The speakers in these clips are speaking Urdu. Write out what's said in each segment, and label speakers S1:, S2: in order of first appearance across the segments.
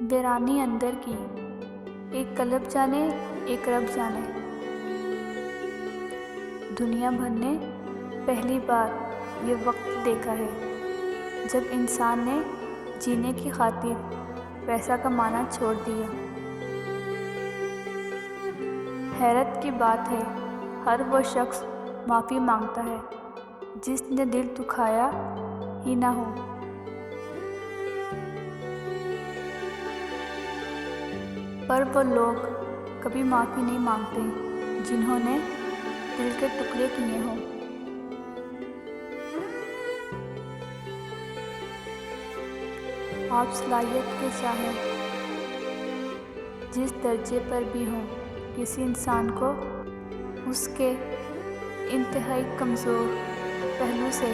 S1: ویرانی اندر کی، ایک قلب جانے ایک رب جانے۔ دنیا بھر نے پہلی بار یہ وقت دیکھا ہے جب انسان نے جینے کی خاطر پیسہ کمانا چھوڑ دیا۔ حیرت کی بات ہے، ہر وہ شخص معافی مانگتا ہے جس نے دل دکھایا ہی نہ ہو۔ پر وہ لوگ کبھی معافی نہیں مانگتے جنہوں نے دل کے ٹکڑے کیے ہوں۔ آپ صلاحیت کے چاہے جس درجے پر بھی ہوں، کسی انسان کو اس کے انتہائی کمزور پہلو سے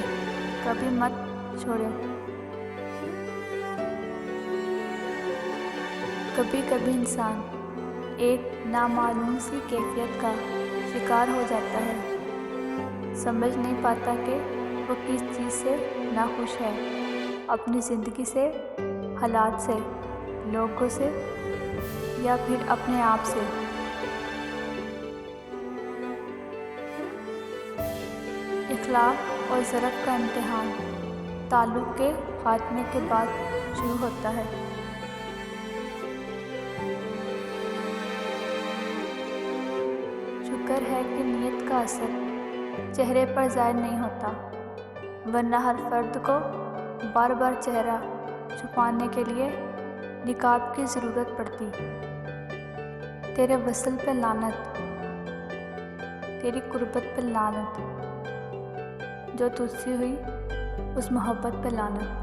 S1: کبھی مت چھوڑیں۔ کبھی کبھی انسان ایک نامعلوم سی کیفیت کا شکار ہو جاتا ہے، سمجھ نہیں پاتا کہ وہ کس چیز سے ناخوش ہے، اپنی زندگی سے، حالات سے، لوگوں سے یا پھر اپنے آپ سے۔ اخلاق اور ضرب کا امتحان تعلق کے خاتمے کے بعد شروع ہوتا ہے۔ شکر ہے کہ نیت کا اثر چہرے پر ظاہر نہیں ہوتا، ورنہ ہر فرد کو بار بار چہرہ چھپانے کے لیے نقاب کی ضرورت پڑتی۔ تیرے وصل پہ لعنت، تیری قربت پہ لعنت، جو تجھ سے ہوئی اس محبت پہ لعنت۔